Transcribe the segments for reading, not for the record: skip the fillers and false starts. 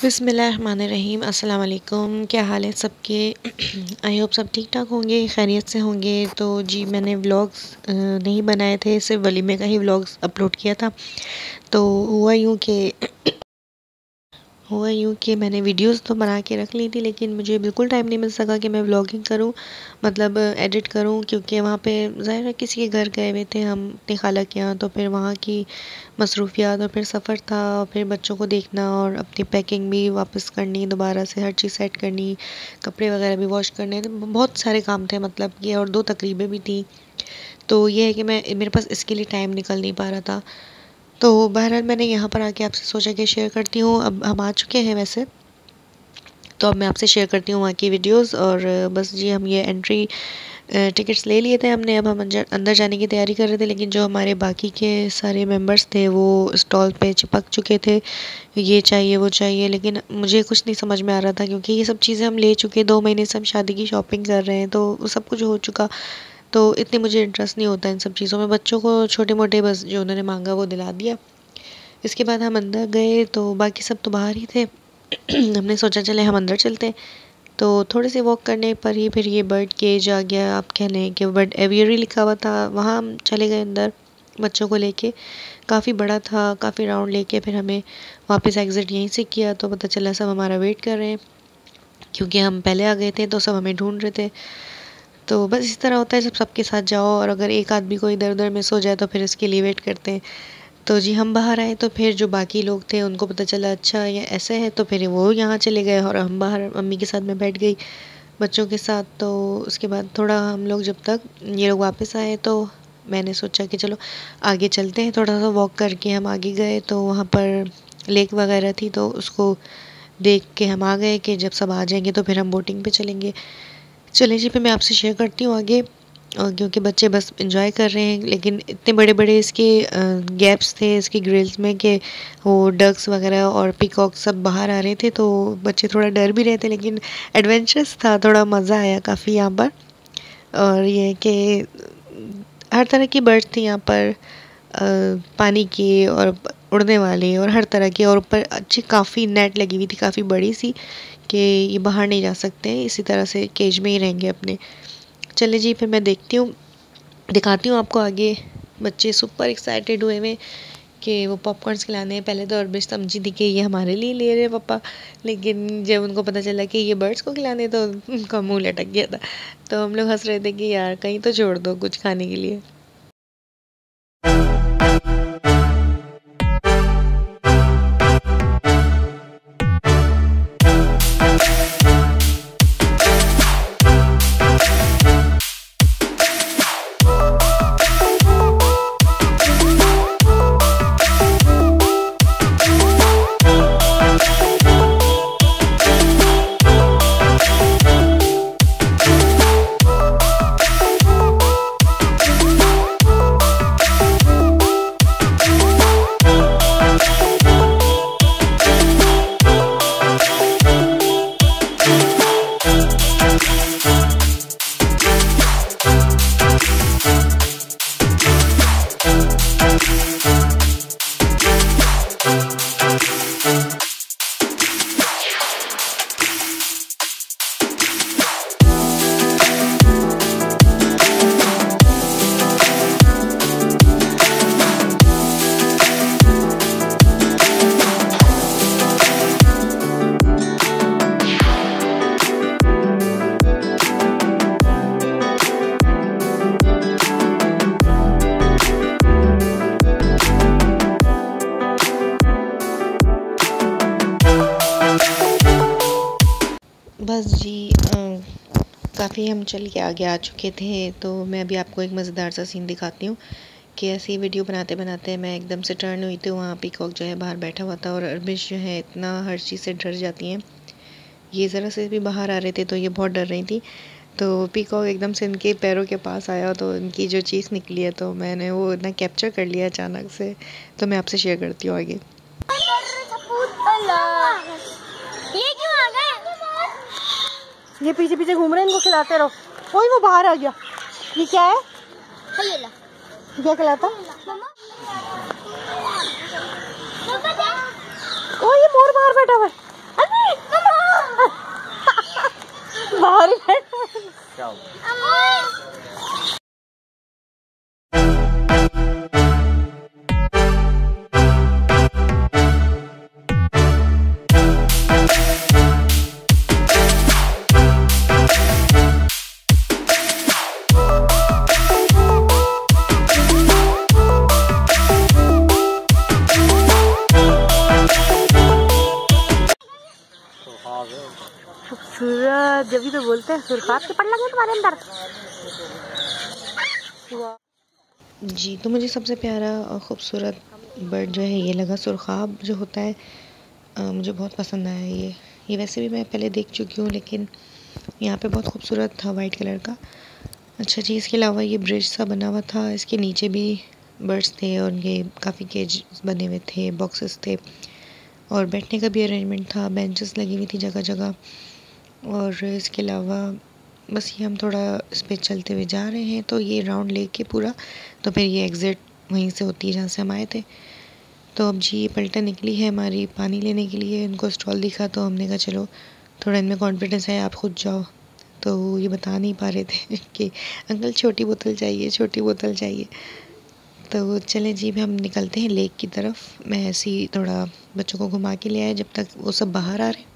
बिस्मिल्लाहिर्रहमानिर्रहीम। अस्सलाम वालेकुम। क्या हाल है सबके? आई होप सब ठीक ठाक होंगे, खैरियत से होंगे। तो जी मैंने व्लॉग्स नहीं बनाए थे, सिर्फ वलीमे का ही व्लॉग्स अपलोड किया था। तो हुआ यूँ कि मैंने वीडियोस तो बना के रख ली थी, लेकिन मुझे बिल्कुल टाइम नहीं मिल सका कि मैं व्लॉगिंग करूं, मतलब एडिट करूं, क्योंकि वहाँ पे ज़ाहिर है किसी के घर गए हुए थे हम, अपनी खाला के यहाँ। तो फिर वहाँ की मसरूफियात और फिर सफ़र था और फिर बच्चों को देखना और अपनी पैकिंग भी वापस करनी, दोबारा से हर चीज़ सेट करनी, कपड़े वगैरह भी वॉश करने, तो बहुत सारे काम थे मतलब ये, और 2 तकरीबें भी थी। तो ये है कि मेरे पास इसके लिए टाइम निकल नहीं पा रहा था। तो बहरहाल मैंने यहाँ पर आके आपसे सोचा कि शेयर करती हूँ। अब हम आ चुके हैं वैसे, तो अब मैं आपसे शेयर करती हूँ वहाँ की वीडियोस। और बस जी हम ये एंट्री टिकट्स ले लिए थे हमने। अब हम अंदर जाने की तैयारी कर रहे थे, लेकिन जो हमारे बाकी के सारे मेंबर्स थे वो स्टॉल पे चिपक चुके थे, ये चाहिए वो चाहिए। लेकिन मुझे कुछ नहीं समझ में आ रहा था, क्योंकि ये सब चीज़ें हम ले चुके, 2 महीने से हम शादी की शॉपिंग कर रहे हैं, तो वो सब कुछ हो चुका। तो इतनी मुझे इंटरेस्ट नहीं होता इन सब चीज़ों में। बच्चों को छोटे मोटे बस जो उन्होंने मांगा वो दिला दिया। इसके बाद हम अंदर गए तो बाकी सब तो बाहर ही थे। हमने सोचा चले हम अंदर चलते हैं। तो थोड़े से वॉक करने पर ही फिर ये बर्ड केज आ गया, आप कह लें कि बर्ड एवियरी लिखा हुआ था। वहाँ हम चले गए अंदर बच्चों को लेके। काफ़ी बड़ा था, काफ़ी राउंड लेके फिर हमें वापस एग्ज़िट यहीं से किया। तो पता चला सब हमारा वेट कर रहे हैं, क्योंकि हम पहले आ गए थे तो सब हमें ढूंढ रहे थे। तो बस इस तरह होता है जब सबके साथ जाओ, और अगर एक आदमी को इधर उधर मिस हो जाए तो फिर इसके लिए वेट करते हैं। तो जी हम बाहर आए तो फिर जो बाकी लोग थे उनको पता चला अच्छा ये ऐसे है, तो फिर वो यहाँ चले गए और हम बाहर मम्मी के साथ मैं बैठ गई बच्चों के साथ। तो उसके बाद थोड़ा हम लोग जब तक ये लोग वापस आए तो मैंने सोचा कि चलो आगे चलते हैं। थोड़ा सा वॉक करके हम आगे गए तो वहाँ पर लेक वगैरह थी, तो उसको देख के हम आ गए कि जब सब आ जाएंगे तो फिर हम बोटिंग पे चलेंगे। चलिए जी फिर मैं आपसे शेयर करती हूँ आगे। क्योंकि बच्चे बस एंजॉय कर रहे हैं, लेकिन इतने बड़े बड़े इसके गैप्स थे इसकी ग्रिल्स में कि वो डक्स वगैरह और पीकॉक सब बाहर आ रहे थे। तो बच्चे थोड़ा डर भी रहे थे, लेकिन एडवेंचरस था, थोड़ा मज़ा आया काफ़ी यहाँ पर। और ये कि हर तरह की बर्ड्स थी यहाँ पर, पानी की और उड़ने वाले और हर तरह के, और ऊपर अच्छी काफ़ी नेट लगी हुई थी, काफ़ी बड़ी सी, कि ये बाहर नहीं जा सकते, इसी तरह से केज में ही रहेंगे अपने। चले जी फिर मैं दिखाती हूँ आपको आगे। बच्चे सुपर एक्साइटेड हुए हुए कि वो पॉपकॉर्न्स खिलाने हैं। पहले तो अरबिश समझी थी कि ये हमारे लिए ले रहे पापा, लेकिन जब उनको पता चला कि ये बर्ड्स को खिलाने तो उनका मुंह लटक गया था। तो हम लोग हंस रहे थे कि यार कहीं तो छोड़ दो कुछ खाने के लिए। बस जी काफ़ी हम चल के आगे आ चुके थे। तो मैं अभी आपको एक मज़ेदार सा सीन दिखाती हूँ कि ऐसी वीडियो बनाते बनाते मैं एकदम से टर्न हुई तो वहाँ पीकॉक जो है बाहर बैठा हुआ था, और अरबिश जो है इतना हर चीज़ से डर जाती हैं, ये ज़रा से भी बाहर आ रहे थे तो ये बहुत डर रही थी। तो पीकॉक एकदम से इनके पैरों के पास आया तो इनकी जो चीज़ निकली है, तो मैंने वो इतना कैप्चर कर लिया अचानक से। तो मैं आपसे शेयर करती हूँ आगे। ये पीछे पीछे घूम रहे हैं, इनको खिलाते रहो। ओए वो बाहर आ गया। ये क्या है? क्या खिलाता? ओ ये मोर बाहर बैठा हुआ है। क्या हो? खूबसूरत जब भी तो बोलते हैं सुर्खात के पड़ लगे तुम्हारे अंदर। जी, तो मुझे सबसे प्यारा और ख़ूबसूरत बर्ड जो है ये लगा, सुरखाब जो होता है। मुझे बहुत पसंद आया ये वैसे भी मैं पहले देख चुकी हूँ, लेकिन यहाँ पे बहुत खूबसूरत था, वाइट कलर का। अच्छा जी, इसके अलावा ये ब्रिज सा बना हुआ था, इसके नीचे भी बर्ड्स थे और ये काफ़ी केज बने हुए थे, बॉक्सेस थे और बैठने का भी अरेंजमेंट था, बेंचेस लगी हुई थी जगह जगह। और इसके अलावा बस ये हम थोड़ा इस पे चलते हुए जा रहे हैं, तो ये राउंड लेके पूरा, तो फिर ये एग्ज़िट वहीं से होती है जहाँ से हम आए थे। तो अब जी ये पलटन निकली है हमारी पानी लेने के लिए। इनको स्टॉल दिखा तो हमने कहा चलो, थोड़ा इनमें कॉन्फिडेंस है, आप खुद जाओ। तो ये बता नहीं पा रहे थे कि अंकल छोटी बोतल चाहिए, छोटी बोतल चाहिए। तो चले जी, भी हम निकलते हैं लेक की तरफ। मैं ऐसे ही थोड़ा बच्चों को घुमा के ले आया जब तक वो सब बाहर आ रहे हैं।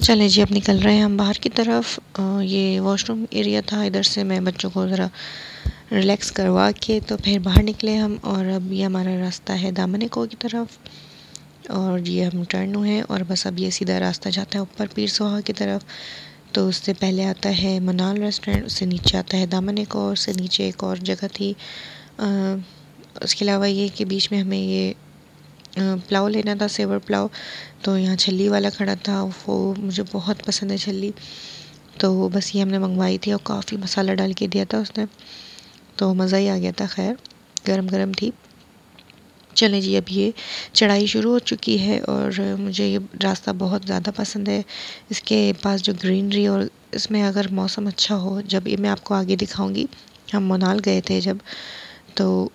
चलें जी, अब निकल रहे हैं हम बाहर की तरफ। ये वॉशरूम एरिया था, इधर से मैं बच्चों को ज़रा रिलैक्स करवा के तो फिर बाहर निकले हम। और अब ये हमारा रास्ता है दामनिको की तरफ, और ये हम टर्न हुए और बस अब ये सीधा रास्ता जाता है ऊपर पीर सोहा की तरफ। तो उससे पहले आता है मनाल रेस्टोरेंट, उससे नीचे आता है दामनिको, और उससे नीचे एक और जगह थी। उसके अलावा ये कि बीच में हमें ये पुलाव लेना था, सेवर पुलाव। तो यहाँ छल्ली वाला खड़ा था, वो मुझे बहुत पसंद है छल्ली। तो बस ये हमने मंगवाई थी और काफ़ी मसाला डाल के दिया था उसने, तो मज़ा ही आ गया था। खैर गरम गरम थी। चलें जी, अब ये चढ़ाई शुरू हो चुकी है और मुझे ये रास्ता बहुत ज़्यादा पसंद है। इसके पास जो ग्रीनरी, और इसमें अगर मौसम अच्छा हो, जब ये मैं आपको आगे दिखाऊंगी, हम मनाल गए थे जब, तो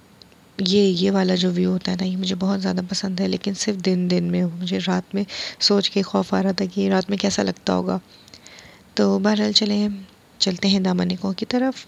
ये वाला जो व्यू होता है ना, ये मुझे बहुत ज़्यादा पसंद है। लेकिन सिर्फ दिन में, मुझे रात में सोच के खौफ आ रहा था कि रात में कैसा लगता होगा। तो बहरहाल चलते हैं दामनिको की तरफ।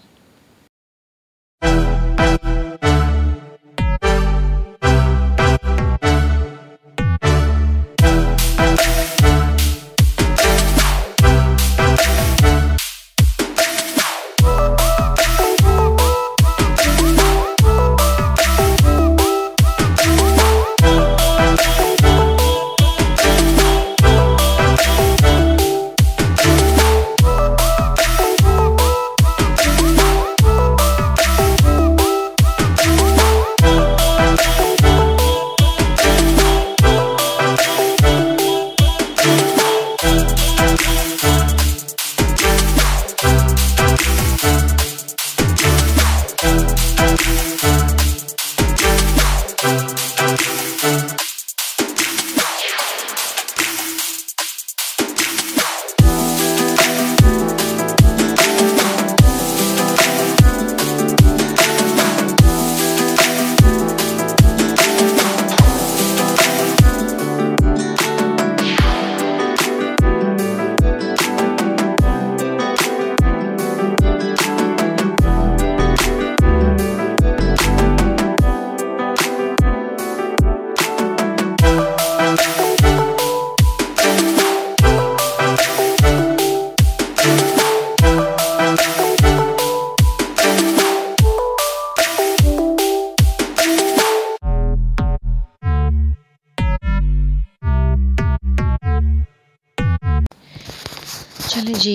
चले जी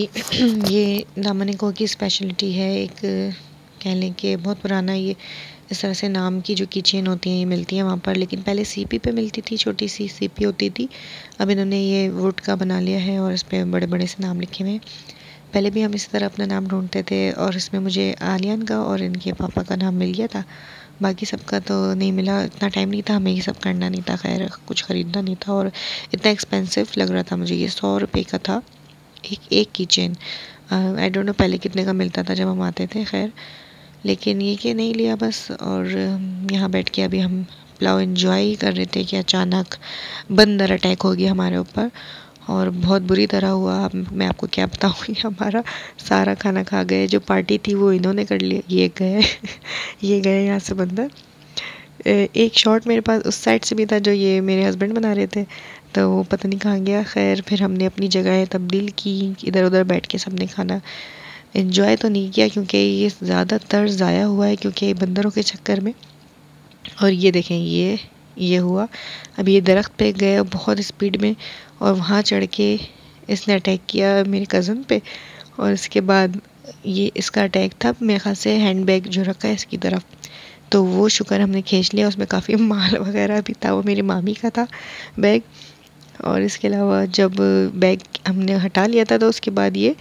ये दामनिको की स्पेशलिटी है, एक कह लें कि बहुत पुराना ये इस तरह से नाम की जो किचन होती हैं ये मिलती हैं वहाँ पर, लेकिन पहले सीपी पे मिलती थी, छोटी सी सीपी होती थी। अब इन्होंने ये वुड का बना लिया है और इस पर बड़े बड़े से नाम लिखे हुए हैं। पहले भी हम इसी तरह अपना नाम ढूंढते थे और इसमें मुझे आलियान का और इनके पापा का नाम मिल गया था, बाकी सबका तो नहीं मिला, इतना टाइम नहीं था, हमें ये सब करना नहीं था, खैर कुछ ख़रीदना नहीं था और इतना एक्सपेंसिव लग रहा था मुझे। ये 100 रुपये का था एक किचन। आई डोंट नो पहले कितने का मिलता था जब हम आते थे, खैर लेकिन ये कि नहीं लिया बस। और यहाँ बैठ के अभी हम पुलाव एंजॉय कर रहे थे कि अचानक बंदर अटैक हो गया हमारे ऊपर और बहुत बुरी तरह हुआ। अब मैं आपको क्या बताऊँ, ये हमारा सारा खाना खा गए, जो पार्टी थी वो इन्होंने कर लिया, ये गए ये गए यहाँ से बंदर। एक शॉट मेरे पास उस साइड से भी था जो ये मेरे हस्बैंड बना रहे थे, तो वो पता नहीं कहाँ गया। खैर फिर हमने अपनी जगह तब्दील की, इधर उधर बैठ के सबने खाना एंजॉय तो नहीं किया क्योंकि ये ज़्यादातर ज़ाया हुआ है क्योंकि बंदरों के चक्कर में। और ये देखें ये हुआ, अब ये दरख्त पे गए बहुत स्पीड में और वहाँ चढ़ के इसने अटैक किया मेरे कज़न पे। और इसके बाद ये इसका अटैक था मेरे ख्याल से हैंडबैग जो रखा है इसकी तरफ, तो वो शुक्र हमने खींच लिया, उसमें काफ़ी माल वगैरह भी था, वो मेरी मामी का था बैग। और इसके अलावा जब बैग हमने हटा लिया था तो उसके बाद ये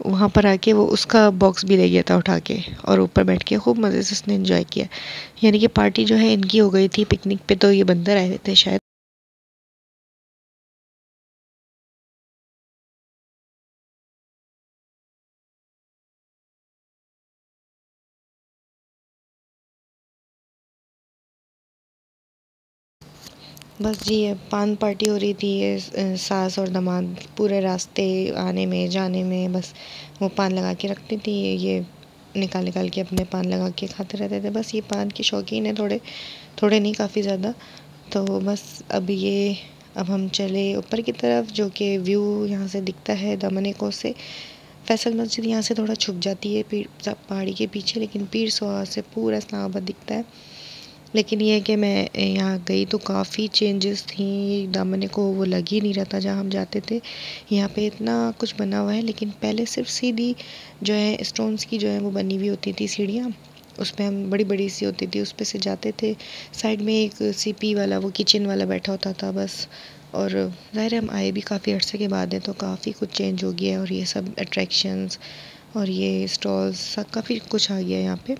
वहाँ पर आके वो उसका बॉक्स भी ले गया था उठा के और ऊपर बैठ के खूब मज़े से उसने एंजॉय किया। यानी कि पार्टी जो है इनकी हो गई थी पिकनिक पे, तो ये बंदर आए थे शायद। बस जी ये पान पार्टी हो रही थी, ये सास और दामाद पूरे रास्ते आने में जाने में बस वो पान लगा के रखती थी, ये निकाल निकाल के अपने पान लगा के खाते रहते थे। बस ये पान की शौकीन है, थोड़े थोड़े नहीं काफ़ी ज़्यादा। तो बस अब हम चले ऊपर की तरफ, जो कि व्यू यहाँ से दिखता है दामनिको से। फैसल मस्जिद यहाँ से थोड़ा छुप जाती है पहाड़ी के पीछे, लेकिन पीर सुआ से पूरा इस्लामाबाद दिखता है। लेकिन ये है कि मैं यहाँ गई तो काफ़ी चेंजेस थी, दामनिको वो लग ही नहीं रहा था जहाँ हम जाते थे। यहाँ पे इतना कुछ बना हुआ है, लेकिन पहले सिर्फ सीधी जो है स्टोन्स की जो है वो बनी हुई होती थी सीढ़ियाँ, उस पर हम बड़ी बड़ी सी होती थी उस पर से जाते थे। साइड में एक सीपी वाला वो किचन वाला बैठा होता था बस। और ज़ाहिर हम आए भी काफ़ी अरसे के बाद है तो काफ़ी कुछ चेंज हो गया है और ये सब अट्रैक्शंस और ये स्टॉल्स सब काफ़ी कुछ आ गया है यहाँ पे।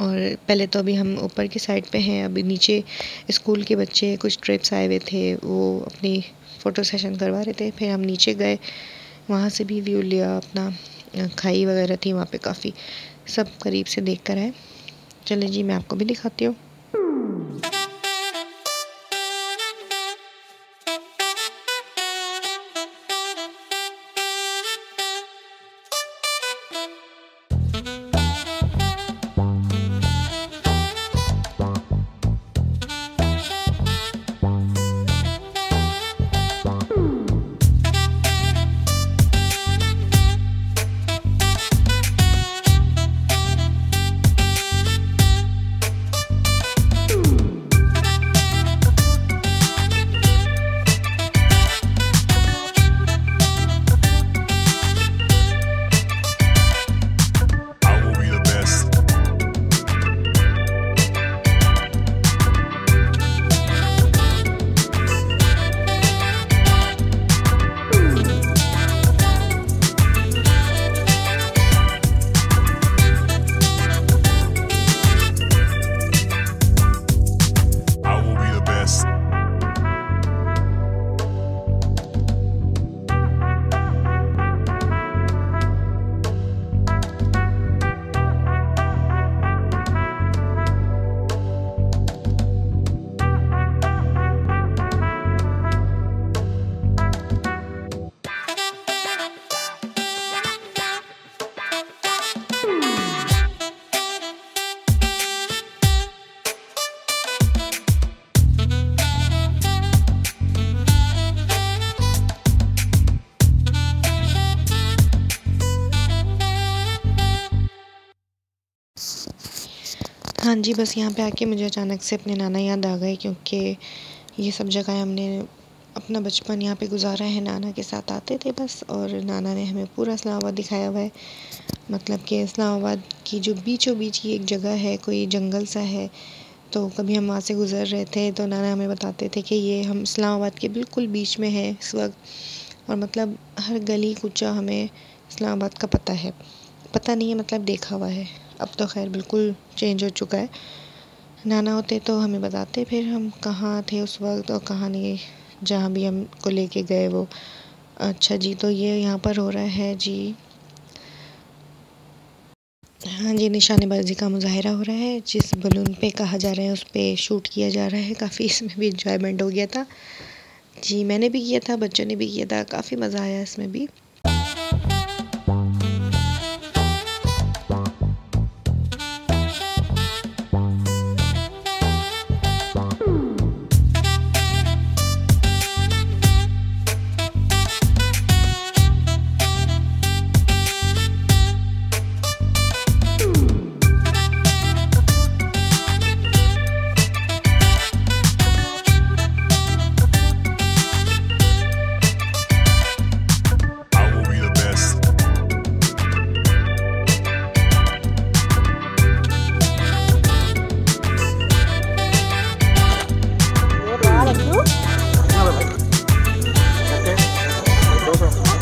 और पहले तो अभी हम ऊपर की साइड पे हैं, अभी नीचे स्कूल के बच्चे कुछ ट्रिप्स आए हुए थे, वो अपनी फ़ोटो सेशन करवा रहे थे। फिर हम नीचे गए, वहाँ से भी व्यू लिया अपना, खाई वगैरह थी वहाँ पे काफ़ी, सब करीब से देख कर आए। चले जी मैं आपको भी दिखाती हूँ। हाँ जी, बस यहाँ पे आके मुझे अचानक से अपने नाना याद आ गए क्योंकि ये सब जगह हमने अपना बचपन यहाँ पे गुजारा है, नाना के साथ आते थे बस, और नाना ने हमें पूरा इस्लामाबाद दिखाया हुआ है। मतलब कि इस्लामाबाद की जो बीचों बीच की एक जगह है, कोई जंगल सा है, तो कभी हम वहाँ से गुज़र रहे थे तो नाना हमें बताते थे कि ये हम इस्लामाबाद के बिल्कुल बीच में है इस वक्त, और मतलब हर गली कूचा हमें इस्लामाबाद का पता है। पता नहीं है मतलब देखा हुआ है। अब तो खैर बिल्कुल चेंज हो चुका है। नाना होते तो हमें बताते फिर हम कहाँ थे उस वक्त और कहाँ नहीं, जहाँ भी हमको लेके गए वो। अच्छा जी, तो ये यहाँ पर हो रहा है जी, हाँ जी, निशानेबाजी का मुजाहरा हो रहा है। जिस बलून पे कहा जा रहा है उस पे शूट किया जा रहा है। काफ़ी इसमें भी इंजॉयमेंट हो गया था जी, मैंने भी किया था, बच्चों ने भी किया था, काफ़ी मज़ा आया इसमें भी।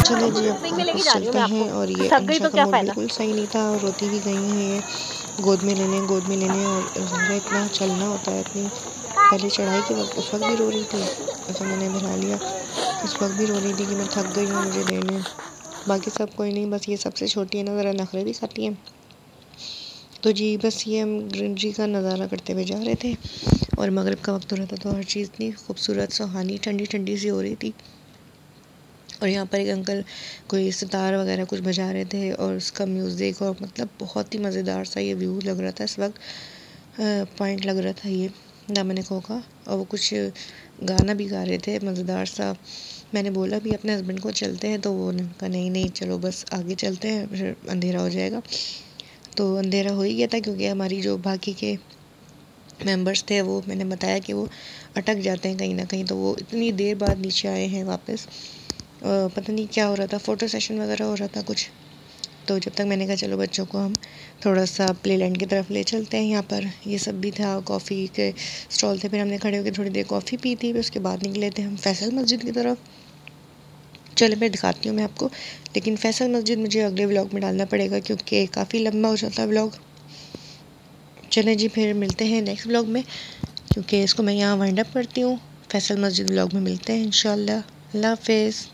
चलिए जी, अब वापस चलते हैं। और ये अंशा का मूड बिल्कुल सही नहीं था, और रोती भी गई हैं ये, गोद में लेने गोद में लेने। और ज़हरा इतना चलना होता है, इतनी पहले चढ़ाई के वक्त उस वक्त भी रो रही थी, ऐसा मैंने बना लिया, इस वक्त भी रो रही थी कि मैं थक गई हूँ, मुझे देने। बाकी सब कोई नहीं, बस ये सबसे छोटी है ना, ज़रा नखरे भी खाती हैं। तो जी बस ये हम ग्रीनरी का नज़ारा करते हुए जा रहे थे, और मगरिब का वक्त हो रहा था, तो हर चीज़ इतनी खूबसूरत सुहानी ठंडी ठंडी सी हो रही थी। और यहाँ पर एक अंकल कोई सितार वगैरह कुछ बजा रहे थे, और उसका म्यूज़िक, और मतलब बहुत ही मज़ेदार सा ये व्यू लग रहा था इस वक्त। पॉइंट लग रहा था ये दामन खो का, और वो कुछ गाना भी गा रहे थे मज़ेदार सा। मैंने बोला भी अपने हस्बैंड को चलते हैं, तो वो उन्होंने कहा नहीं नहीं चलो बस आगे चलते हैं, फिर अंधेरा हो जाएगा। तो अंधेरा हो ही गया था, क्योंकि हमारी जो बाकी के मेंबर्स थे वो, मैंने बताया कि वो अटक जाते हैं कहीं ना कहीं, तो वो इतनी देर बाद नीचे आए हैं वापस। पता नहीं क्या हो रहा था, फ़ोटो सेशन वगैरह हो रहा था कुछ। तो जब तक मैंने कहा चलो बच्चों को हम थोड़ा सा प्ले लैंड की तरफ ले चलते हैं। यहाँ पर ये सब भी था, कॉफ़ी के स्टॉल थे, फिर हमने खड़े होकर थोड़ी देर कॉफ़ी पी थी, फिर उसके बाद निकले थे हम फैसल मस्जिद की तरफ। चलो मैं दिखाती हूँ मैं आपको, लेकिन फैसल मस्जिद मुझे अगले व्लॉग में डालना पड़ेगा, क्योंकि काफ़ी लंबा हो जाता है व्लॉग। चलें जी, फिर मिलते हैं नेक्स्ट व्लॉग में, क्योंकि इसको मैं यहाँ वाइंड अप करती हूँ। फैसल मस्जिद व्लॉग में मिलते हैं इंशाल्लाह। अल्लाह हाफ़िज़।